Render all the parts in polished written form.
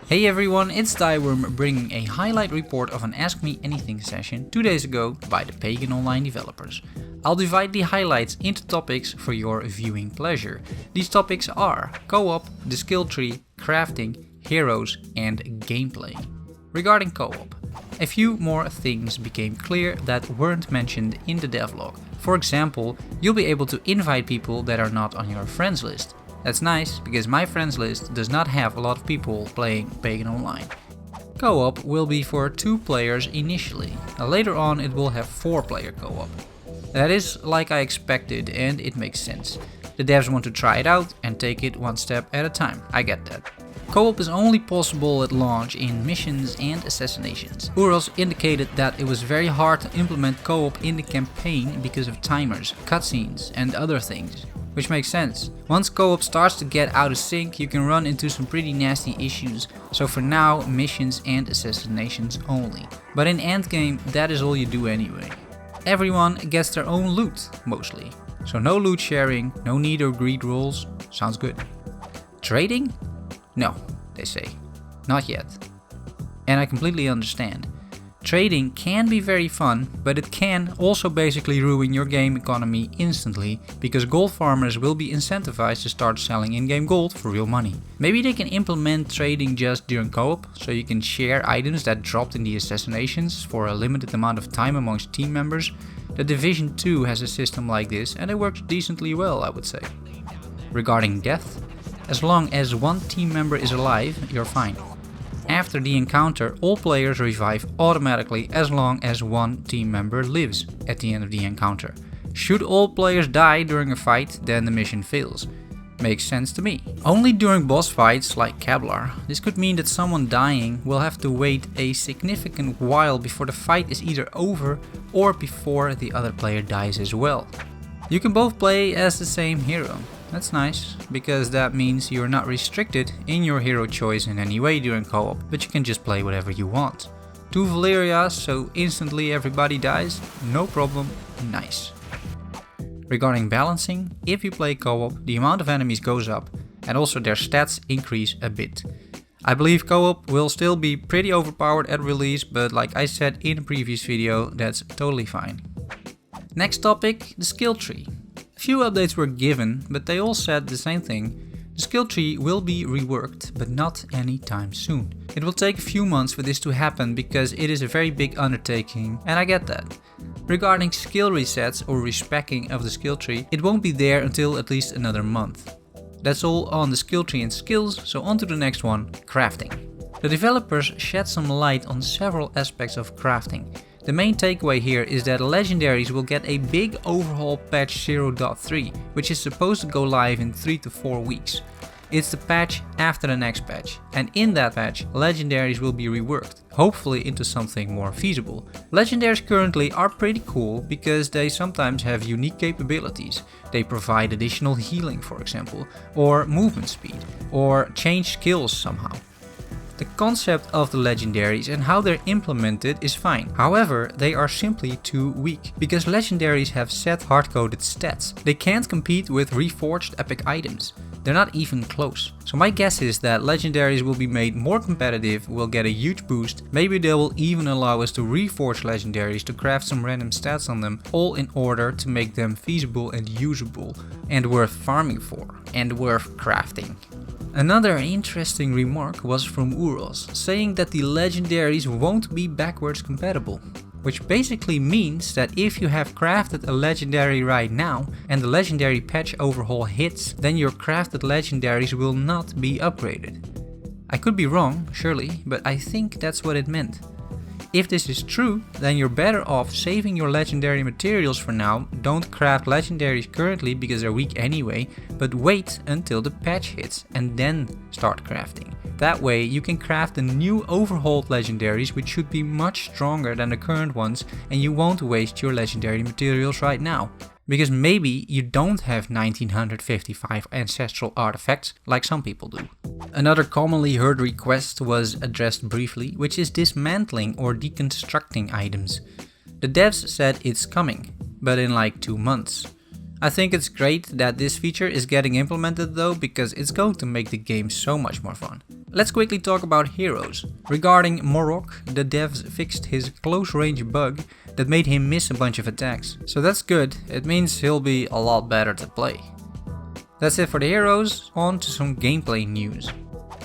Hey everyone, it's Thyworm bringing a highlight report of an Ask Me Anything session 2 days ago by the Pagan Online Developers. I'll divide the highlights into topics for your viewing pleasure. These topics are co-op, the skill tree, crafting, heroes and gameplay. Regarding co-op, a few more things became clear that weren't mentioned in the devlog. For example, you'll be able to invite people that are not on your friends list. That's nice, because my friends list does not have a lot of people playing Pagan Online. Co-op will be for 2 players initially. Later on it will have 4-player co-op. That is like I expected and it makes sense. The devs want to try it out and take it one step at a time, I get that. Co-op is only possible at launch in missions and assassinations. Uros indicated that it was very hard to implement co-op in the campaign because of timers, cutscenes and other things. Which makes sense. Once co-op starts to get out of sync, you can run into some pretty nasty issues, so for now missions and assassinations only. But in endgame that is all you do anyway. Everyone gets their own loot, mostly. So no loot sharing, no need or greed rules, sounds good. Trading? No, they say. Not yet. And I completely understand. Trading can be very fun, but it can also basically ruin your game economy instantly, because gold farmers will be incentivized to start selling in-game gold for real money. Maybe they can implement trading just during co-op, so you can share items that dropped in the assassinations for a limited amount of time amongst team members. The Division 2 has a system like this and it works decently well, I would say. Regarding death, as long as one team member is alive, you're fine. After the encounter, all players revive automatically as long as one team member lives at the end of the encounter. Should all players die during a fight, then the mission fails. Makes sense to me. Only during boss fights like Kevlar, this could mean that someone dying will have to wait a significant while before the fight is either over or before the other player dies as well. You can both play as the same hero. That's nice, because that means you're not restricted in your hero choice in any way during co-op, but you can just play whatever you want. 2 Valerias, so instantly everybody dies, no problem, nice. Regarding balancing, if you play co-op, the amount of enemies goes up and also their stats increase a bit. I believe co-op will still be pretty overpowered at release, but like I said in a previous video, that's totally fine. Next topic, the skill tree. A few updates were given, but they all said the same thing. The skill tree will be reworked, but not anytime soon. It will take a few months for this to happen because it is a very big undertaking, and I get that. Regarding skill resets or respecking of the skill tree, it won't be there until at least another month. That's all on the skill tree and skills, so on to the next one, crafting. The developers shed some light on several aspects of crafting. The main takeaway here is that legendaries will get a big overhaul patch 0.3, which is supposed to go live in 3 to 4 weeks. It's the patch after the next patch, and in that patch legendaries will be reworked, hopefully into something more feasible. Legendaries currently are pretty cool because they sometimes have unique capabilities. They provide additional healing, for example, or movement speed, or change skills somehow. The concept of the legendaries and how they're implemented is fine. However, they are simply too weak, because legendaries have set hard-coded stats. They can't compete with reforged epic items. They're not even close. So my guess is that legendaries will be made more competitive, will get a huge boost. Maybe they will even allow us to reforge legendaries to craft some random stats on them, all in order to make them feasible and usable, and worth farming for, and worth crafting. Another interesting remark was from Uros, saying that the legendaries won't be backwards compatible. Which basically means that if you have crafted a legendary right now and the legendary patch overhaul hits, then your crafted legendaries will not be upgraded. I could be wrong, surely, but I think that's what it meant. If this is true, then you're better off saving your legendary materials for now. Don't craft legendaries currently because they're weak anyway, but wait until the patch hits and then start crafting. That way you can craft the new overhauled legendaries, which should be much stronger than the current ones, and you won't waste your legendary materials right now. Because maybe you don't have 1955 ancestral artifacts like some people do. Another commonly heard request was addressed briefly, which is dismantling or deconstructing items. The devs said it's coming, but in like 2 months. I think it's great that this feature is getting implemented though, because it's going to make the game so much more fun. Let's quickly talk about heroes. Regarding Morok, the devs fixed his close range bug that made him miss a bunch of attacks. So that's good, it means he'll be a lot better to play. That's it for the heroes, on to some gameplay news.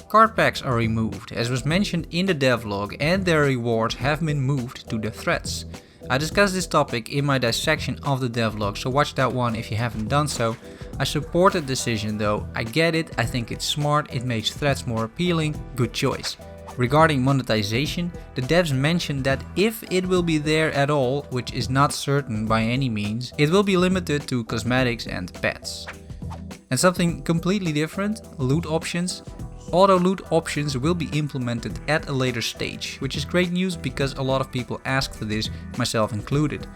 Card packs are removed, as was mentioned in the devlog, and their rewards have been moved to the threads. I discussed this topic in my dissection of the devlog, so watch that one if you haven't done so. I support the decision though, I get it, I think it's smart, it makes threads more appealing, good choice. Regarding monetization, the devs mentioned that if it will be there at all, which is not certain by any means, it will be limited to cosmetics and pets. And something completely different, loot options. Auto loot options will be implemented at a later stage, which is great news because a lot of people asked for this, myself included.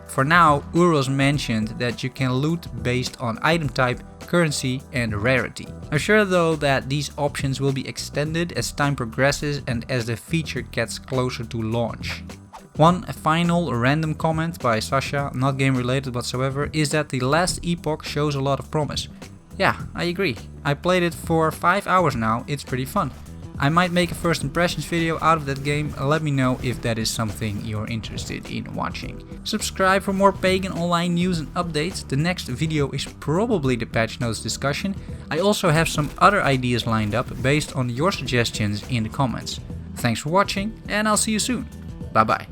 For now, Uros mentioned that you can loot based on item type, currency and rarity. I'm sure though that these options will be extended as time progresses and as the feature gets closer to launch. One final random comment by Sasha, not game related whatsoever, is that the last epoch shows a lot of promise. Yeah, I agree. I played it for 5 hours now, it's pretty fun. I might make a first impressions video out of that game, let me know if that is something you're interested in watching. Subscribe for more Pagan Online news and updates, the next video is probably the patch notes discussion. I also have some other ideas lined up based on your suggestions in the comments. Thanks for watching and I'll see you soon. Bye bye.